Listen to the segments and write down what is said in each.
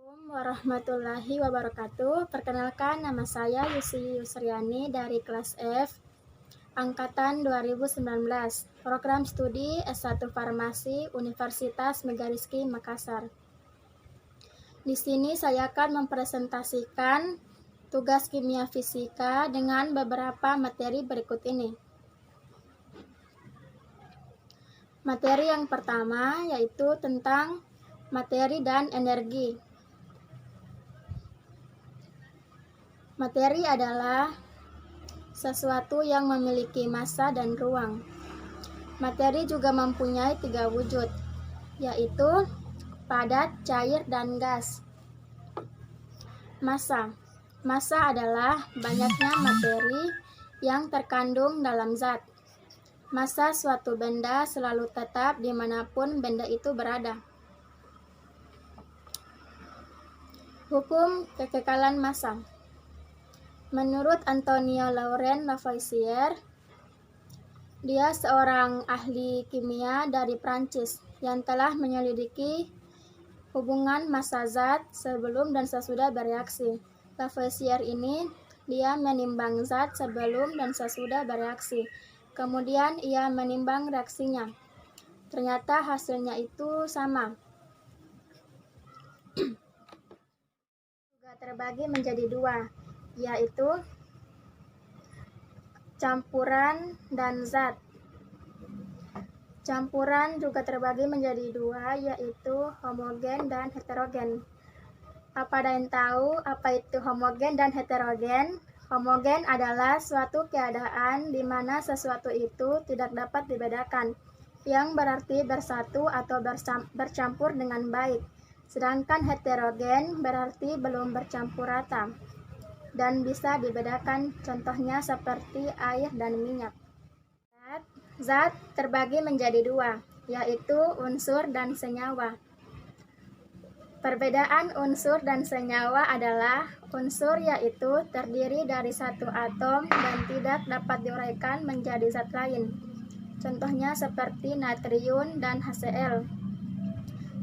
Assalamualaikum warahmatullahi wabarakatuh. Perkenalkan, nama saya Yusi Yusriani dari kelas F, angkatan 2019, program studi S1 Farmasi Universitas Megariski Makassar. Di sini saya akan mempresentasikan tugas kimia fisika dengan beberapa materi berikut ini. Materi yang pertama yaitu tentang materi dan energi. Materi adalah sesuatu yang memiliki massa dan ruang. Materi juga mempunyai 3 wujud, yaitu padat, cair, dan gas. Massa. Massa adalah banyaknya materi yang terkandung dalam zat. Massa suatu benda selalu tetap dimanapun benda itu berada. Hukum kekekalan massa. Menurut Antonio Laurent Lavoisier, dia seorang ahli kimia dari Prancis yang telah menyelidiki hubungan massa zat sebelum dan sesudah bereaksi. Lavoisier ini dia menimbang zat sebelum dan sesudah bereaksi. Kemudian ia menimbang reaksinya. Ternyata hasilnya itu sama. Juga terbagi menjadi 2, yaitu campuran dan zat. Campuran juga terbagi menjadi 2, yaitu homogen dan heterogen. Apa ada yang tahu apa itu homogen dan heterogen? Homogen adalah suatu keadaan di mana sesuatu itu tidak dapat dibedakan, yang berarti bersatu atau bercampur dengan baik. Sedangkan heterogen berarti belum bercampur rata dan bisa dibedakan, contohnya seperti air dan minyak. Zat terbagi menjadi 2, yaitu unsur dan senyawa. Perbedaan unsur dan senyawa adalah unsur yaitu terdiri dari satu atom dan tidak dapat diuraikan menjadi zat lain. Contohnya seperti natrium dan HCl.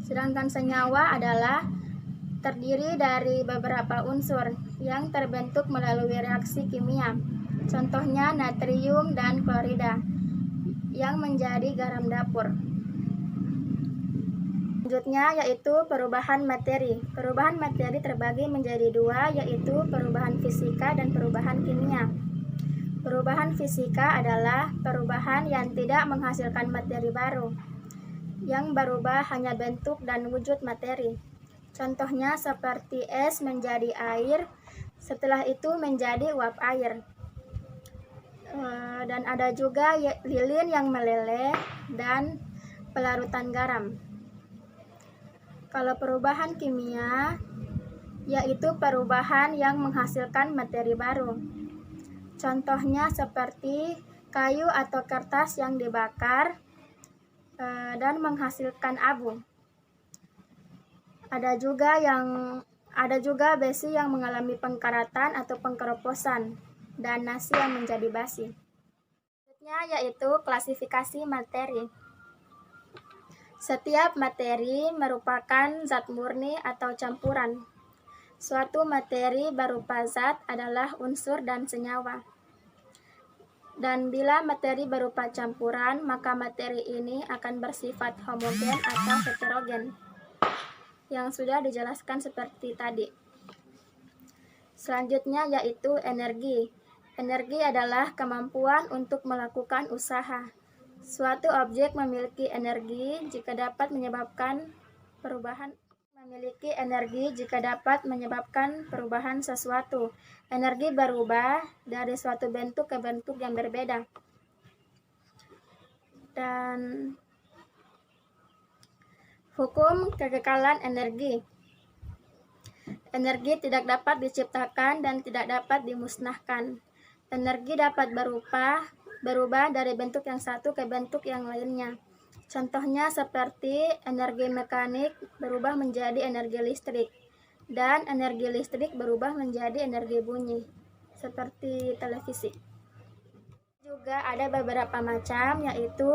Sedangkan senyawa adalah terdiri dari beberapa unsur yang terbentuk melalui reaksi kimia. Contohnya natrium dan klorida yang menjadi garam dapur. Selanjutnya yaitu perubahan materi. Perubahan materi terbagi menjadi 2, yaitu perubahan fisika dan perubahan kimia. Perubahan fisika adalah perubahan yang tidak menghasilkan materi baru. Yang berubah hanya bentuk dan wujud materi. Contohnya seperti es menjadi air, setelah itu menjadi uap air. Dan ada juga lilin yang meleleh dan pelarutan garam. Kalau perubahan kimia, yaitu perubahan yang menghasilkan materi baru. Contohnya seperti kayu atau kertas yang dibakar dan menghasilkan abu. Ada juga besi yang mengalami pengkaratan atau pengkeroposan dan nasi yang menjadi basi. Selanjutnya yaitu klasifikasi materi. Setiap materi merupakan zat murni atau campuran. Suatu materi berupa zat adalah unsur dan senyawa. Dan bila materi berupa campuran, maka materi ini akan bersifat homogen atau heterogen, yang sudah dijelaskan seperti tadi. Selanjutnya yaitu energi. Energi adalah kemampuan untuk melakukan usaha. Suatu objek memiliki energi jika dapat menyebabkan perubahan sesuatu. Energi berubah dari suatu bentuk ke bentuk yang berbeda. Dan hukum kekekalan energi. Energi tidak dapat diciptakan dan tidak dapat dimusnahkan. Energi dapat berubah dari bentuk yang satu ke bentuk yang lainnya. Contohnya seperti energi mekanik berubah menjadi energi listrik, dan energi listrik berubah menjadi energi bunyi, seperti televisi. Juga ada beberapa macam, yaitu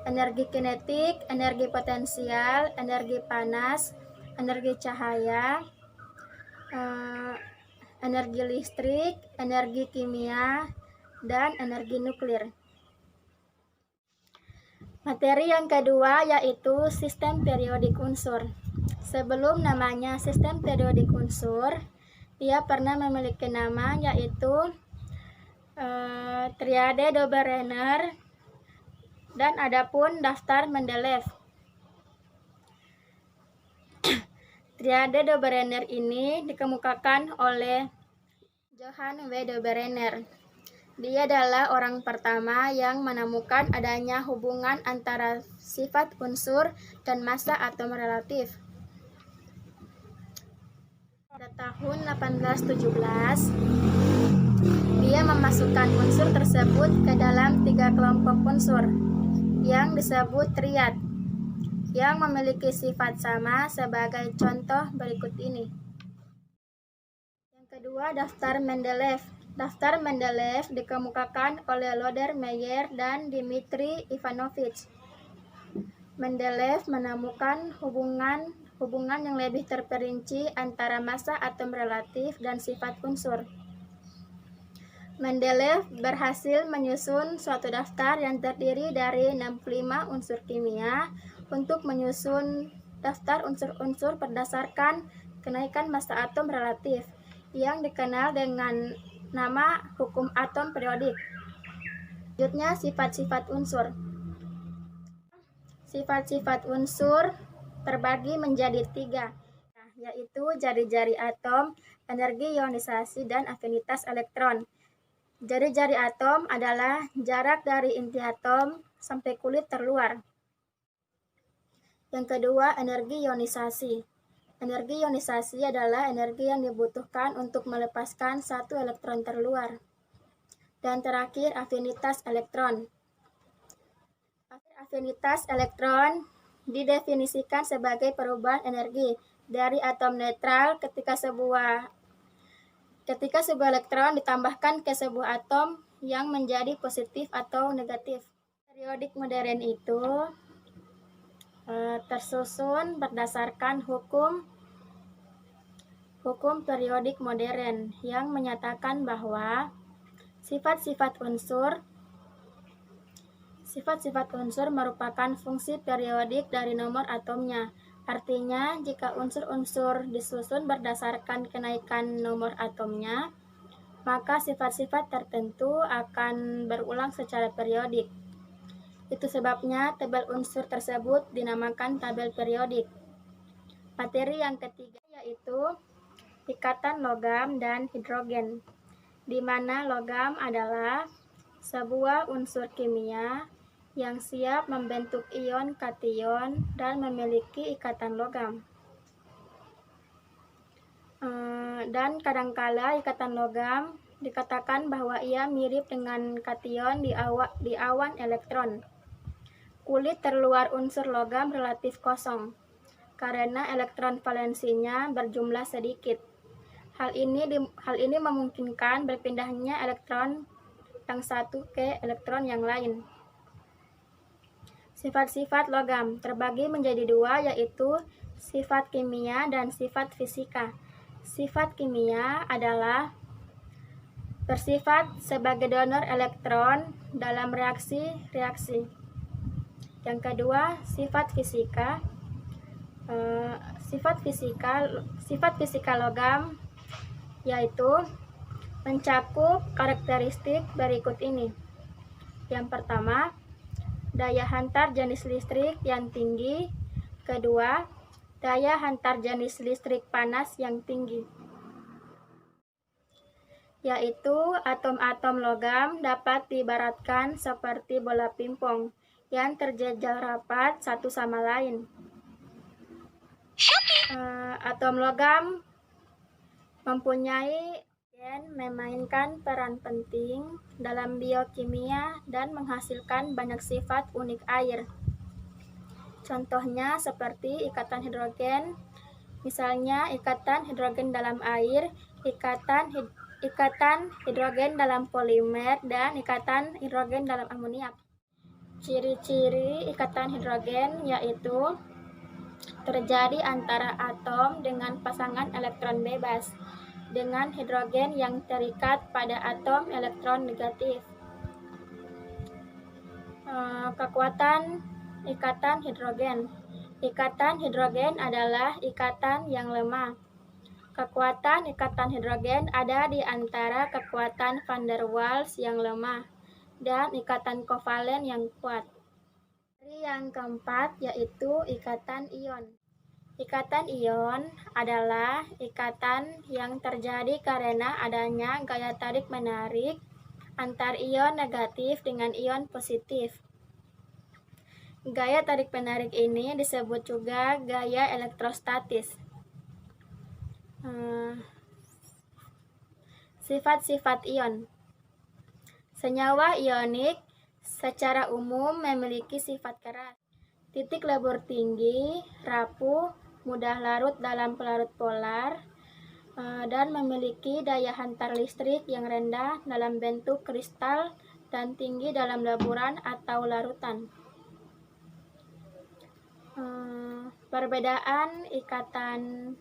energi kinetik, energi potensial, energi panas, energi cahaya, energi listrik, energi kimia, dan energi nuklir. Materi yang kedua yaitu sistem periodik unsur. Sebelum namanya sistem periodik unsur, ia pernah memiliki nama yaitu triade Dobereiner dan adapun daftar Mendeleev. Triade Dobereiner ini dikemukakan oleh Johann W. Dobereiner. Dia adalah orang pertama yang menemukan adanya hubungan antara sifat unsur dan massa atom relatif. Pada tahun 1817, dia memasukkan unsur tersebut ke dalam 3 kelompok unsur yang disebut triad, yang memiliki sifat sama sebagai contoh berikut ini. Yang kedua, daftar Mendeleev. Daftar Mendeleev dikemukakan oleh Loder Meyer dan Dmitri Ivanovich. Mendeleev menemukan hubungan yang lebih terperinci antara massa atom relatif dan sifat unsur. Mendeleev berhasil menyusun suatu daftar yang terdiri dari 65 unsur kimia untuk menyusun daftar unsur-unsur berdasarkan kenaikan massa atom relatif yang dikenal dengan nama hukum atom periodik. Selanjutnya, sifat-sifat unsur. Sifat-sifat unsur terbagi menjadi 3, yaitu jari-jari atom, energi ionisasi, dan afinitas elektron. Jari-jari atom adalah jarak dari inti atom sampai kulit terluar. Yang kedua, energi ionisasi. Energi ionisasi adalah energi yang dibutuhkan untuk melepaskan satu elektron terluar. Dan terakhir, afinitas elektron. Afinitas elektron didefinisikan sebagai perubahan energi dari atom netral ketika sebuah elektron ditambahkan ke sebuah atom yang menjadi positif atau negatif. Periodik modern itu tersusun berdasarkan hukum periodik modern yang menyatakan bahwa sifat-sifat unsur merupakan fungsi periodik dari nomor atomnya. Artinya, jika unsur-unsur disusun berdasarkan kenaikan nomor atomnya, maka sifat-sifat tertentu akan berulang secara periodik. Itu sebabnya tabel unsur tersebut dinamakan tabel periodik. Materi yang ketiga yaitu ikatan logam dan hidrogen, di mana logam adalah sebuah unsur kimia yang siap membentuk ion kation dan memiliki ikatan logam. Dan kadangkala ikatan logam dikatakan bahwa ia mirip dengan kation di awan elektron. Kulit terluar unsur logam relatif kosong, karena elektron valensinya berjumlah sedikit. Hal ini memungkinkan berpindahnya elektron yang satu ke elektron yang lain. Sifat-sifat logam terbagi menjadi 2, yaitu sifat kimia dan sifat fisika. Sifat kimia adalah bersifat sebagai donor elektron dalam reaksi-reaksi. Yang kedua, sifat fisika. Sifat fisika logam yaitu mencakup karakteristik berikut ini. Yang pertama, daya hantar jenis listrik yang tinggi. Kedua, daya hantar jenis listrik panas yang tinggi. Yaitu atom-atom logam dapat diibaratkan seperti bola pingpong yang terjejal rapat satu sama lain. Atom logam mempunyai memainkan peran penting dalam biokimia dan menghasilkan banyak sifat unik air. Contohnya seperti ikatan hidrogen, misalnya ikatan hidrogen dalam air, ikatan hidrogen dalam polimer, dan ikatan hidrogen dalam amoniak. Ciri-ciri ikatan hidrogen yaitu terjadi antara atom dengan pasangan elektron bebas dengan hidrogen yang terikat pada atom elektron negatif. Kekuatan ikatan hidrogen. Ikatan hidrogen adalah ikatan yang lemah. Kekuatan ikatan hidrogen ada di antara kekuatan van der Waals yang lemah dan ikatan kovalen yang kuat. Yang keempat yaitu ikatan ion. Ikatan ion adalah ikatan yang terjadi karena adanya gaya tarik-menarik antar ion negatif dengan ion positif. Gaya tarik-menarik ini disebut juga gaya elektrostatis. Sifat-sifat ion. Senyawa ionik secara umum memiliki sifat keras, titik lebur tinggi, rapuh, mudah larut dalam pelarut polar, dan memiliki daya hantar listrik yang rendah dalam bentuk kristal dan tinggi dalam leburan atau larutan. Perbedaan ikatan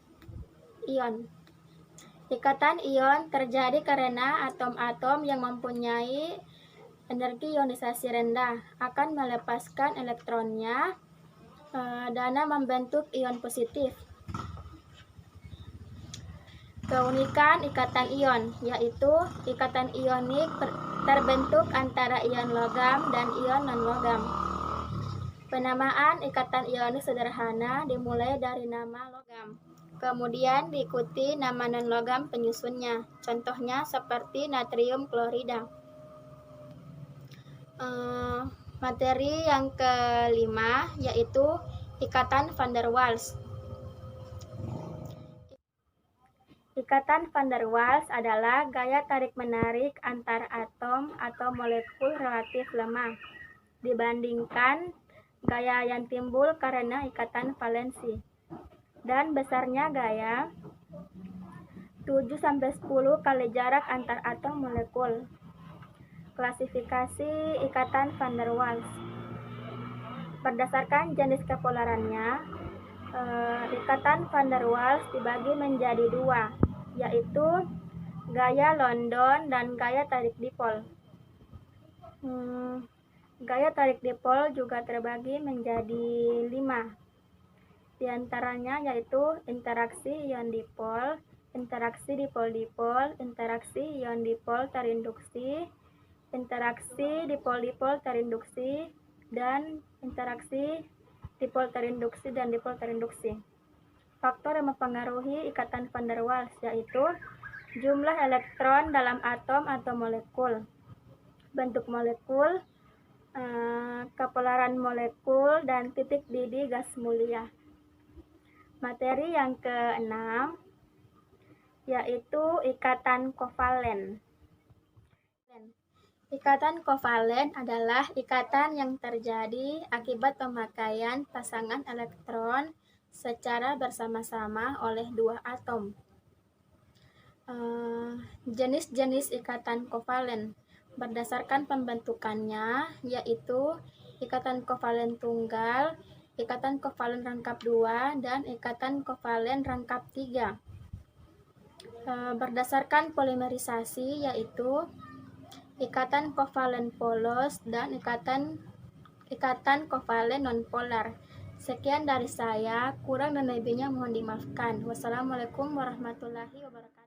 ion. Ikatan ion terjadi karena atom-atom yang mempunyai energi ionisasi rendah akan melepaskan elektronnya dan membentuk ion positif. Keunikan ikatan ion yaitu ikatan ionik terbentuk antara ion logam dan ion non-logam. Penamaan ikatan ionik sederhana dimulai dari nama logam, kemudian diikuti nama non-logam penyusunnya, contohnya seperti natrium klorida. Materi yang kelima yaitu ikatan van der Waals. Ikatan van der Waals adalah gaya tarik-menarik antar atom atau molekul relatif lemah dibandingkan gaya yang timbul karena ikatan valensi, dan besarnya gaya 7-10 kali jarak antar atom molekul. Klasifikasi ikatan van der Waals. Berdasarkan jenis kepolarannya, ikatan van der Waals dibagi menjadi dua, yaitu gaya London dan gaya tarik dipol. Gaya tarik dipol juga terbagi menjadi 5. Di antaranya yaitu interaksi ion dipol, interaksi dipol-dipol, interaksi ion dipol terinduksi, interaksi dipol-dipol terinduksi, dan interaksi dipol terinduksi dan dipol terinduksi. Faktor yang mempengaruhi ikatan van der Waals yaitu jumlah elektron dalam atom atau molekul, bentuk molekul, kepolaran molekul, dan titik didih gas mulia. Materi yang keenam yaitu ikatan kovalen. Ikatan kovalen adalah ikatan yang terjadi akibat pemakaian pasangan elektron secara bersama-sama oleh dua atom. Jenis-jenis ikatan kovalen berdasarkan pembentukannya yaitu ikatan kovalen tunggal, ikatan kovalen rangkap 2, dan ikatan kovalen rangkap 3. Berdasarkan polimerisasi yaitu ikatan kovalen polos dan ikatan kovalen nonpolar. Sekian dari saya, kurang dan lebihnya mohon dimaafkan. Wassalamualaikum warahmatullahi wabarakatuh.